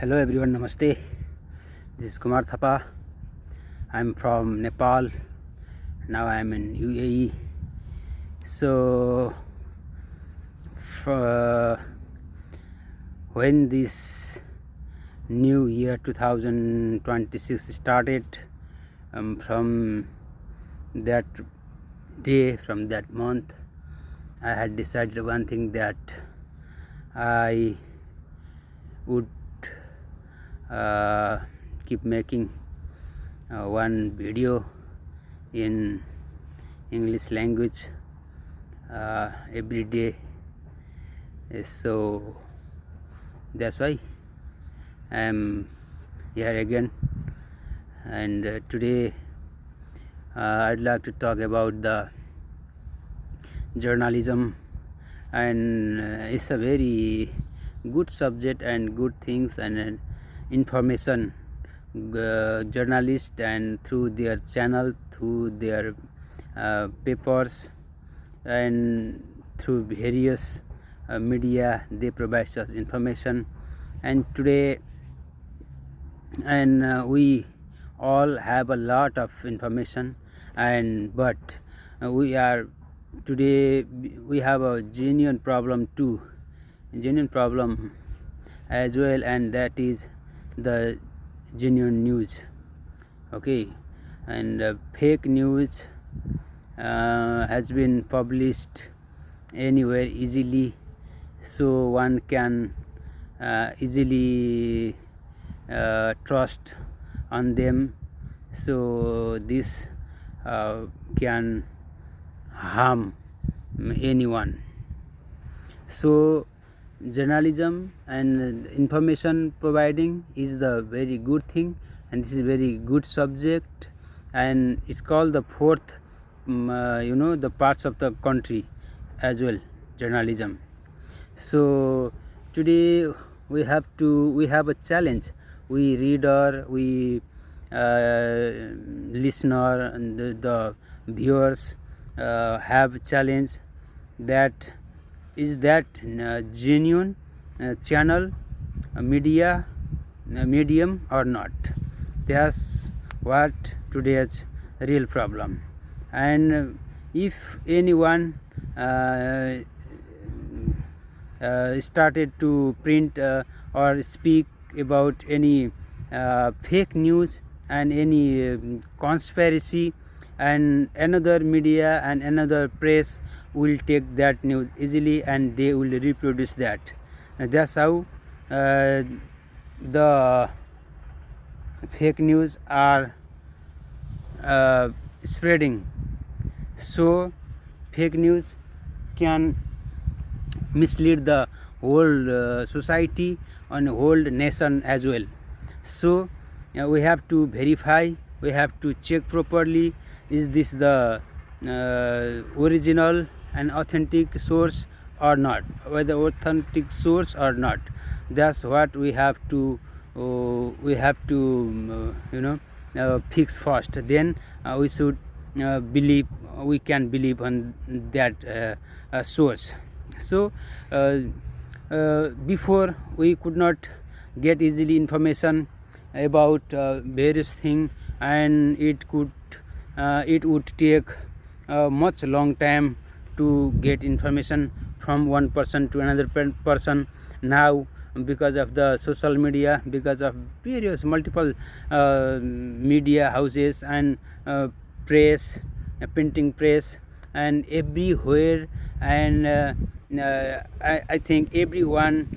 Hello everyone, Namaste. This is Kumar Thapa. I'm from Nepal. Now I'm in UAE. So, when this new year 2026 started, from that day, from that month, I had decided one thing, that I would keep making one video in English language every day. So that's why I am here again, and today I'd like to talk about the journalism, and it's a very good subject and good things and information. Journalists, and through their channel, through their papers, and through various media, they provide us information. And today, and we all have a lot of information, and but we are today we have a genuine problem too, genuine problem as well, and that is the genuine news. Okay, and fake news has been published anywhere easily, so one can easily trust on them. So this can harm anyone. So journalism and information providing is the very good thing, and this is very good subject, and it's called the fourth the parts of the country as well, journalism. So today we have a challenge. We reader, we listener, and the viewers have a challenge, that is that genuine channel, media, medium or not. That's what today's real problem. And if anyone started to print or speak about any fake news and any conspiracy, and another media and another press will take that news easily, and they will reproduce that. That's how the fake news are spreading. So fake news can mislead the whole society and whole nation as well. So we have to verify, we have to check properly, is this the original and authentic source or not, whether authentic source or not. That's what we have to fix first. Then we should we can believe on that source. So before, we could not get easily information about various things, and it would take much long time to get information from one person to another person. Now, because of the social media, because of various multiple media houses and press, printing press, and everywhere, and I think everyone,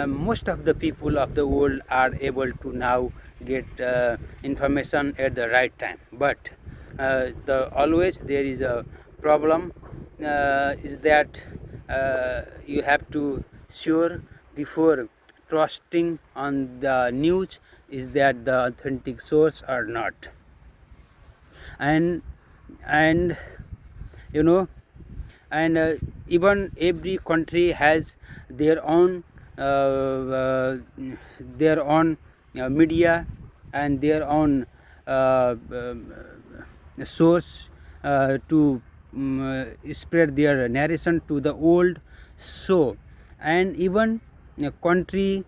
most of the people of the world are able to now get information at the right time. But always there is a problem, is that you have to sure before trusting on the news, is that the authentic source or not. And even every country has their own media and their own source to spread their narration to the world. So, and even a country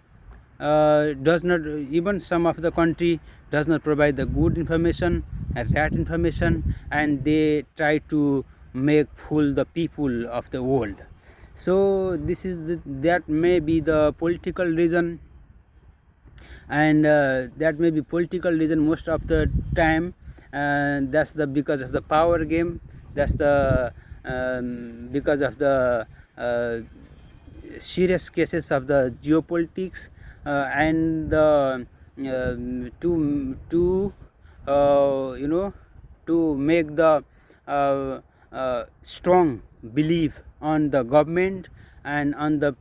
does not, even some of the country does not provide the good information, right information, and they try to make fool the people of the world. So this is that may be the political reason, and that may be political reason most of the time. That's the because of the power game. That's the because of the serious cases of the geopolitics, and the to to make the strong belief on the government and on the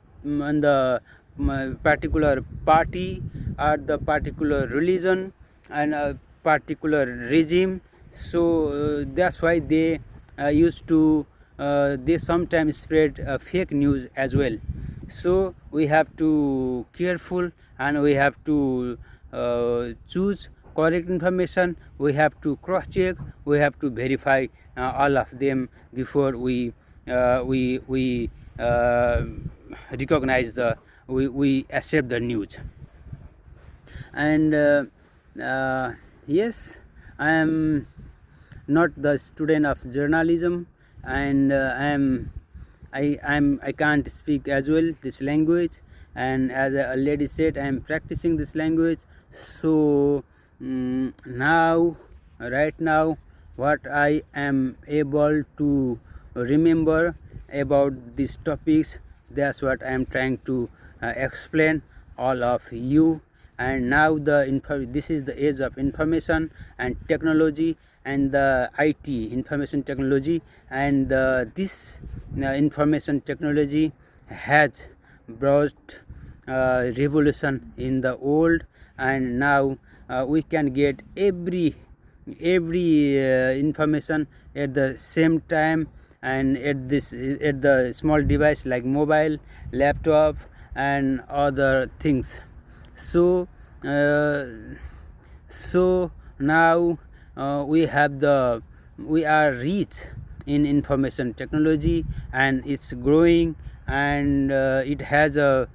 particular party or the particular religion and a particular regime. So that's why they used to they sometimes spread fake news as well. So we have to careful, and we have to choose correct information. We have to cross check, we have to verify all of them before we recognize the we accept the news. And yes, I am not the student of journalism, and I can't speak as well this language, and as I already said, I am practicing this language. So now, right now, what I am able to remember about these topics, that's what I am trying to explain all of you. And now this is the age of information and technology, and the IT, information technology, and this information technology has brought revolution in the world. And now we can get every information at the same time, and at the small device like mobile, laptop, and other things. So now we are rich in information technology, and it's growing, and it has a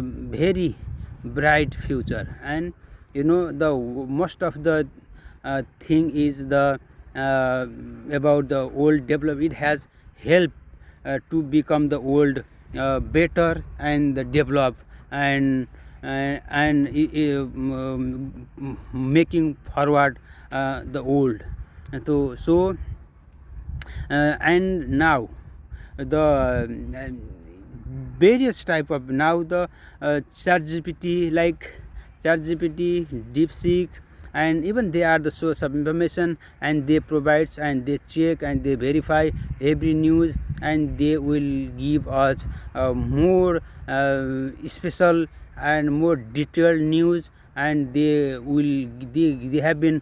very bright future. And the most of the thing is the about the old develop. It has helped to become the old better and develop, and making forward the old. So and now the various type of now the ChatGPT, like ChatGPT, DeepSeek, and even they are the source of information, and they provides and they check and they verify every news, and they will give us more special and more detailed news, and they have been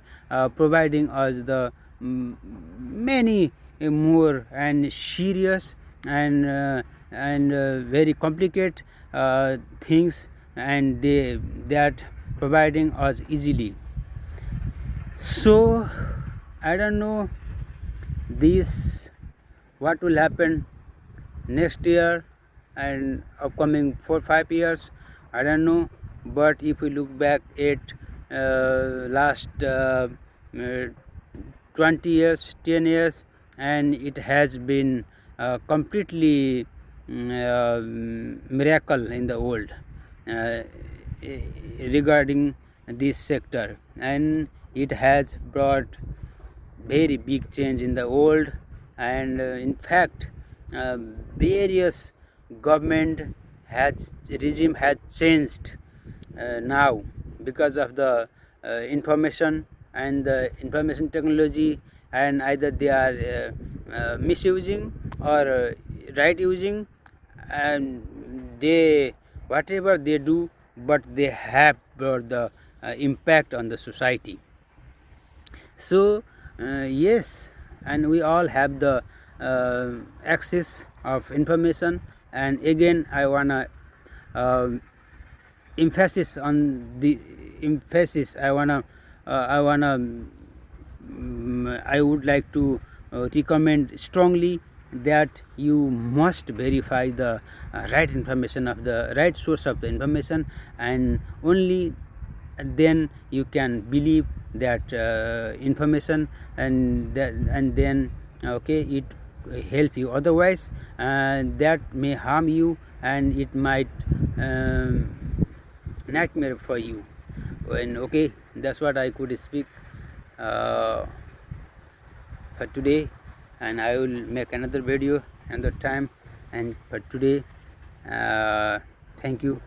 providing us the many more and serious and very complicated things, and they are providing us easily. So I don't know this what will happen next year and upcoming 4-5 years, I don't know. But if we look back at last 20 years, 10 years, and it has been completely miracle in the world regarding this sector, and it has brought very big change in the world. And in fact various government regime has changed now because of the information and the information technology, and either they are misusing or right using, and they whatever they do, but they have brought the impact on the society. So yes, and we all have the access of information. And again I wanna emphasis on the emphasis I would like to recommend strongly that you must verify the right information of the right source of the information, and only then you can believe that information, and then okay, it help you. Otherwise that may harm you, and it might nightmare for you. And okay, that's what I could speak for today, and I will make another video another time. And for today, thank you.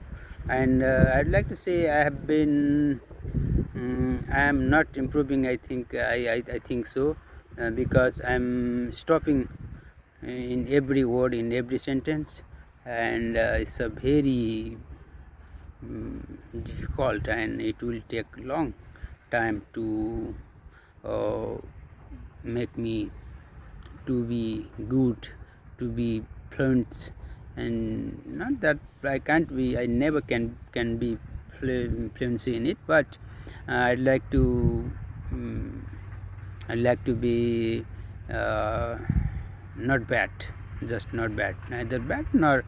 And I'd like to say I have been I am not improving. I think I think so, because I'm stopping in every word, in every sentence, and it's a very difficult, and it will take long time to make me to be good, to be fluent. And not that I can't be, I never can be fluency in it, but I'd like to be not bad, just not bad, neither bad nor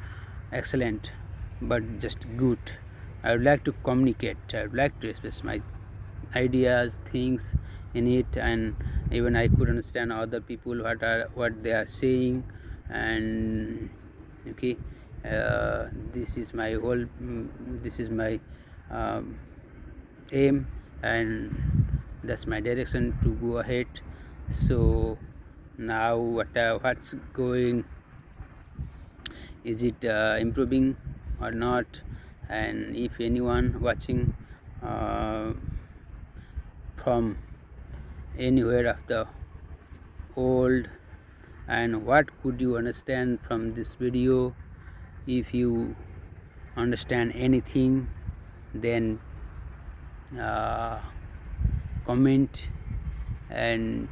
excellent, but just good. I would like to communicate, I would like to express my ideas, things in it, and even I could understand other people what they are saying. And okay, this is my whole this is my aim, and that's my direction to go ahead. So now what's going, is it improving or not? And if anyone watching from anywhere of the world, and what could you understand from this video? If you understand anything, then comment and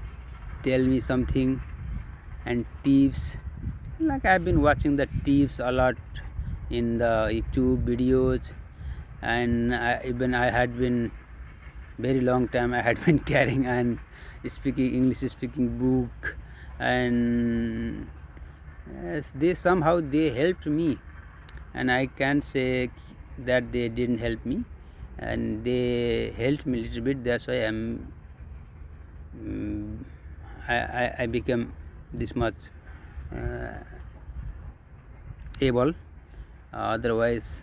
tell me something, and tips. Like I've been watching the tips a lot in the YouTube videos, and I had been very long time I had been carrying and speaking English speaking book, and yes, they somehow they helped me, and I can't say that they didn't help me, and they helped me a little bit. That's why I became this much able. Otherwise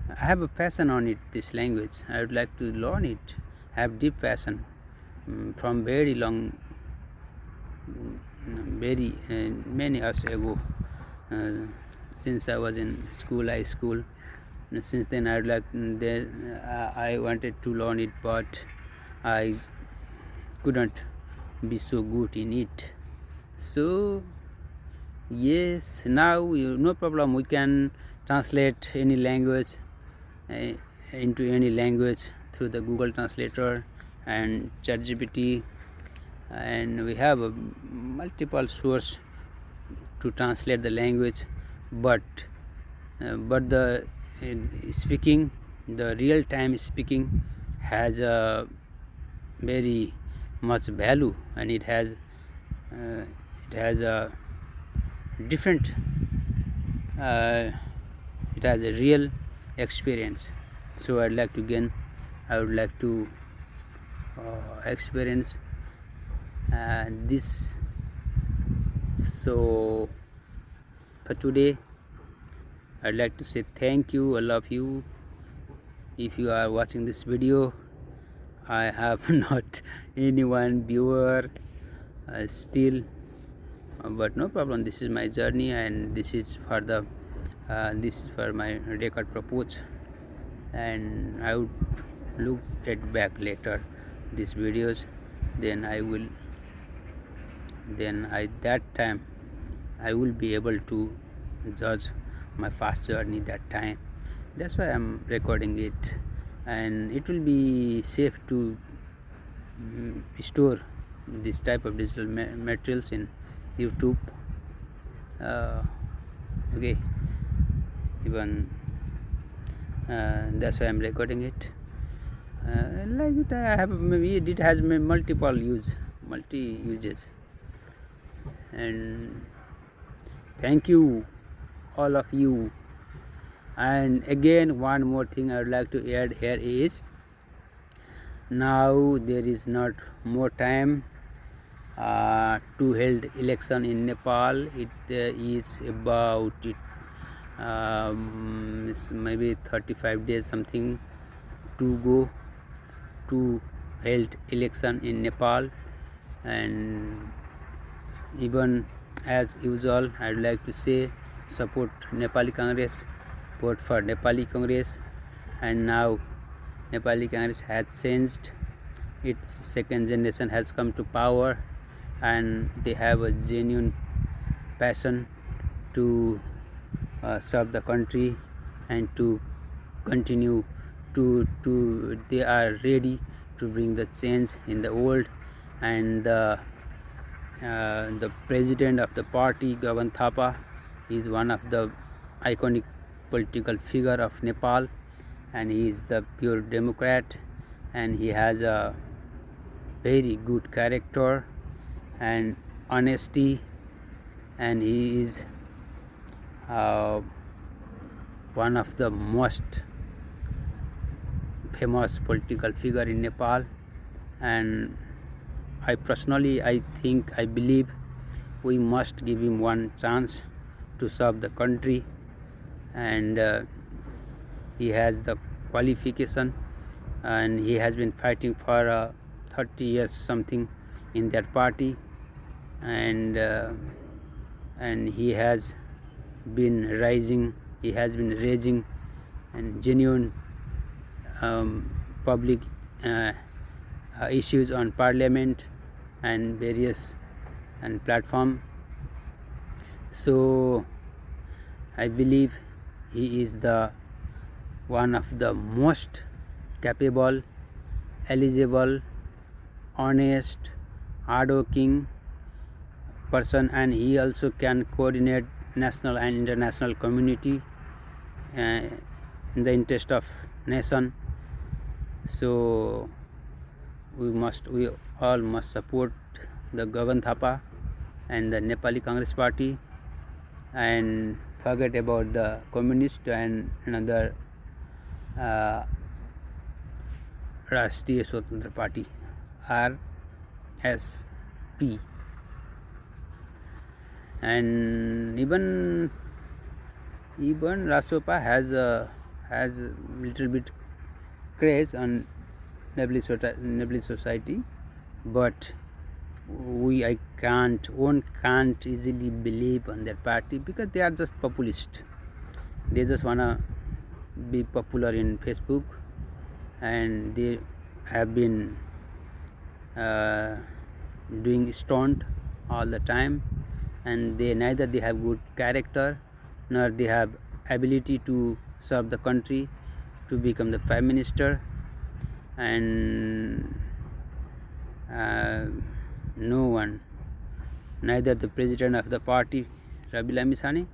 I have a passion on it, this language. I would like to learn it. I have deep passion from very long, very many years ago, since I was in school, high school. And since then I would like I wanted to learn it, but I couldn't be so good in it. So yes, now no problem, we can translate any language into any language through the Google Translator and ChatGPT, and we have a multiple source to translate the language. But the speaking, the real time speaking has a very much value, and it has a different it has a real experience. So I would like to experience this. So for today I'd like to say thank you, I love you. If you are watching this video, I have not anyone viewer still, but no problem, this is my journey, and this is for the this is for my record purpose, and I would look at back later these videos, then that time I will be able to judge my past journey that time. That's why I'm recording it, and it will be safe to store this type of digital materials in YouTube. Okay, even that's why I'm recording it. Like it, I have maybe it has multi uses, and Thank you, all of you. And again, one more thing I would like to add here is, now there is not more time to held election in Nepal. It is about maybe 35 days something to go to held election in Nepal. And even as usual, I would like to say, support Nepali Congress, vote for Nepali Congress. And now Nepali Congress has changed, its second generation has come to power, and they have a genuine passion to serve the country and to continue to they are ready to bring the change in the world. And the president of the party, Gagan Thapa, is one of the iconic political figure of Nepal, and he is the pure Democrat, and he has a very good character and honesty, and he is one of the most famous political figure in Nepal. And I believe we must give him one chance to serve the country, and he has the qualification, and he has been fighting for 30 years something in that party, and he has been raising and genuine public issues on parliament and various and platform. So I believe he is the one of the most capable, eligible, honest, hardworking person, and he also can coordinate national and international community in the interest of nation. So we all must support the Gagan Thapa and the Nepali Congress Party, and forget about the communist and another Rashtriya Swatantra Party, RSP. And even Rasopa has a little bit craze on Neblis society, but one can't easily believe on their party, because they are just populist. They just wanna be popular in Facebook, and they have been doing stunt all the time, and neither they have good character nor they have ability to serve the country, to become the prime minister. And no one, neither the president of the party, Rabi Lamisani,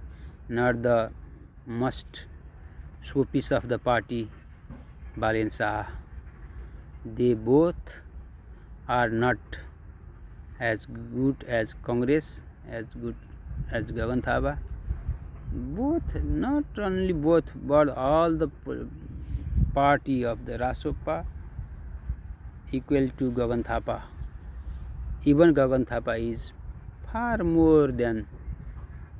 nor the most showpiece of the party, Balen Shah, they both are not as good as Congress, as good as Gagan Thapa. Both, not only both, but all the party of the Rasopa equal to Gagan Thapa. Even Gagan Thapa is far more than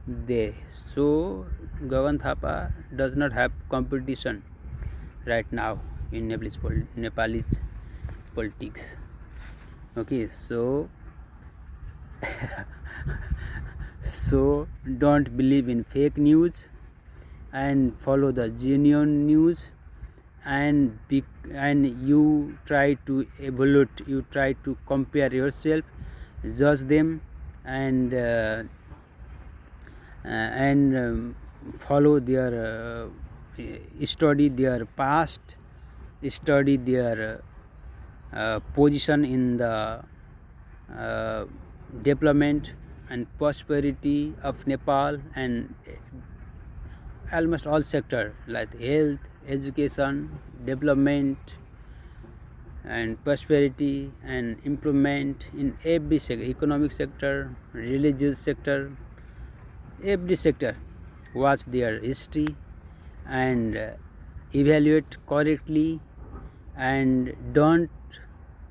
they. So Gagan Thapa does not have competition right now in Nepalese politics. Okay, so so don't believe in fake news and follow the genuine news, and you try to evaluate, you try to compare yourself, judge them, and follow their study their past, study their position in the development and prosperity of Nepal, and almost all sector like health, education, development, and prosperity and improvement in every sector, economic sector, religious sector, every sector. Watch their history and evaluate correctly, and don't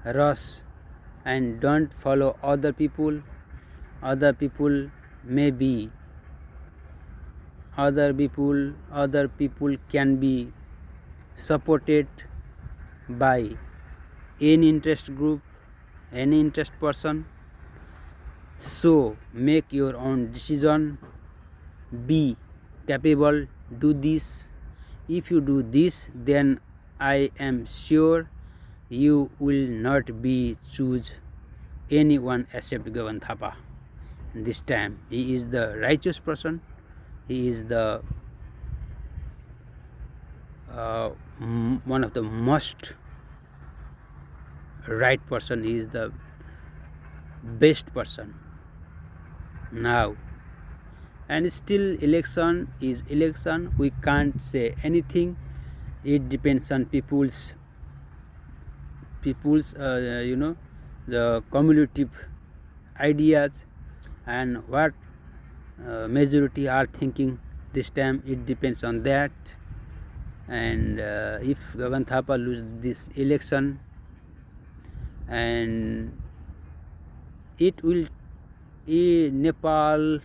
rush and don't follow other people. Other people may be other people can be supported by any interest group, any interest person. So make your own decision, be capable, do this. If you do this, then I am sure you will not be choose anyone except Gagan Thapa. This time he is the righteous person, he is the one of the most right person, he is the best person now. And still election is election, we can't say anything. It depends on people's the cumulative ideas and what majority are thinking this time. It depends on that. And if Gagan Thapa lose this election, and it will Nepal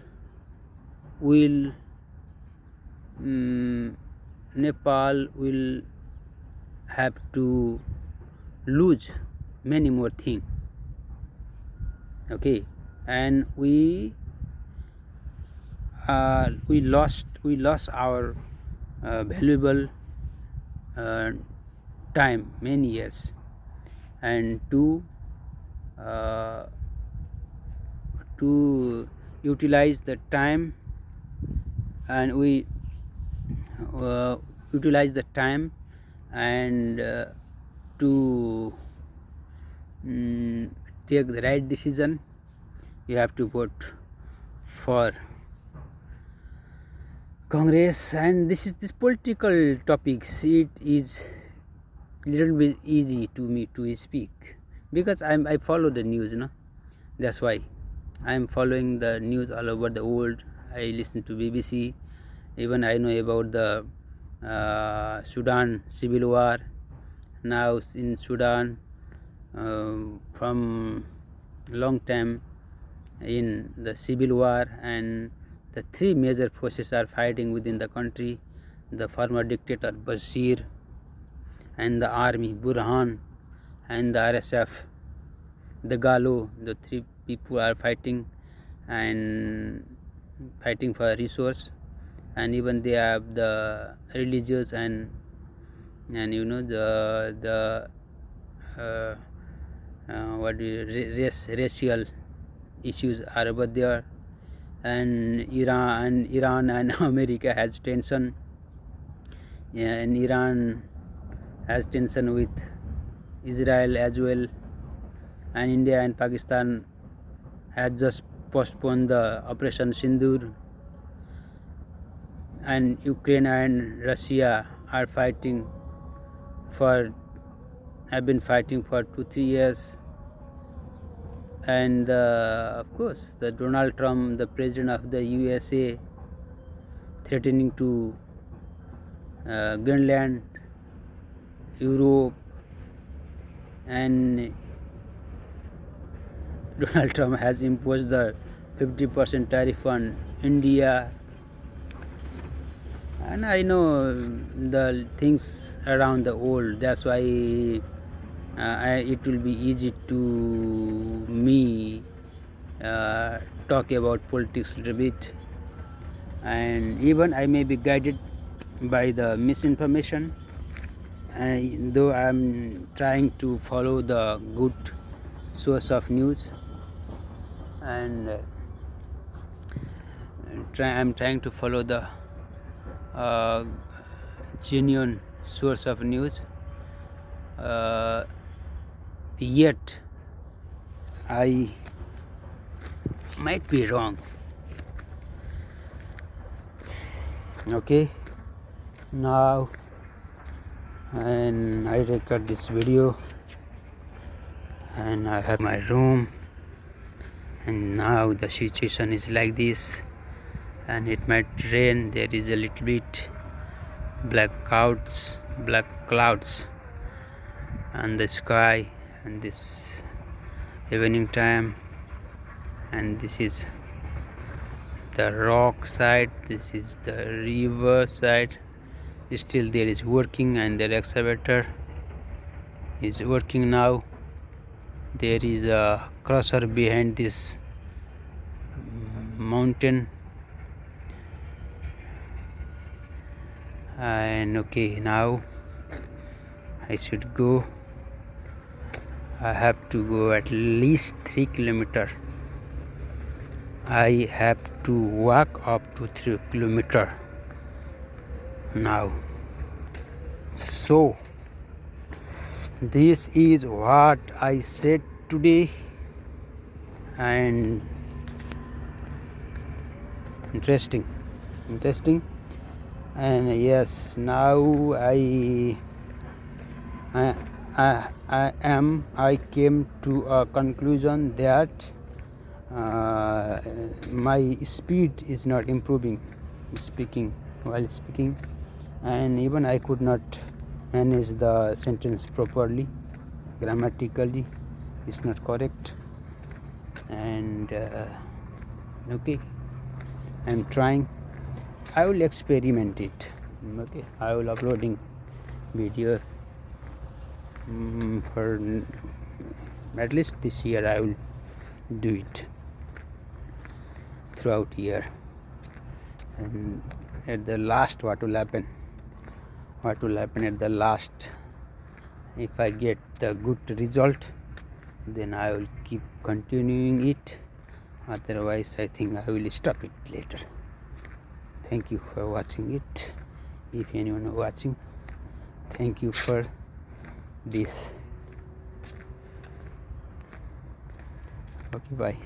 will have to lose many more things. Okay, and we lost our valuable time, many years, and to utilize the time, and we utilize the time and to take the right decision. You have to vote for Congress. And this political topics, it is little bit easy to me to speak because I follow the news, that's why I am following the news all over the world. I listen to BBC, even I know about the Sudan civil war. Now in Sudan, from long time in the civil war, and the three major forces are fighting within the country: the former dictator Bashir, and the army Burhan, and the RSF, the Galo. The three people are fighting for resource, and even they have the religious and the racial issues are over there. And Iran and America has tension, and Iran has tension with Israel as well, and India and Pakistan has just postponed the Operation Sindoor, and Ukraine and Russia are have been fighting for 2-3 years. And of course the Donald Trump, the president of the USA, threatening to Greenland, Europe, and Donald Trump has imposed the 50% tariff on India. And I know the things around the world, that's why it will be easy to me talk about politics a little bit, and even I may be guided by the misinformation, though I'm trying to follow the good source of news, and I'm trying to follow the genuine source of news, yet I might be wrong. Okay, now, and I record this video, and I have my room, and now the situation is like this, and it might rain. There is a little bit black clouds on the sky, and this evening time, and this is the rock side, this is the river side. Still there is working, and the excavator is working now. There is a crusher behind this mountain, and okay, now I should go. I have to go at least 3 kilometers. I have to walk up to 3 kilometers now. So this is what I said today, and interesting, and yes, now I came to a conclusion that my speed is not improving while speaking, and even I could not manage the sentence properly. Grammatically it's not correct, and okay, I'm trying. I will experiment it. Okay, I will uploading video for at least this year. I will do it throughout year, and at the last, what will happen at the last? If I get the good result, then I will keep continuing it. Otherwise, I think I will stop it later. Thank you for watching it. If anyone is watching, thank you for this. Okay, bye.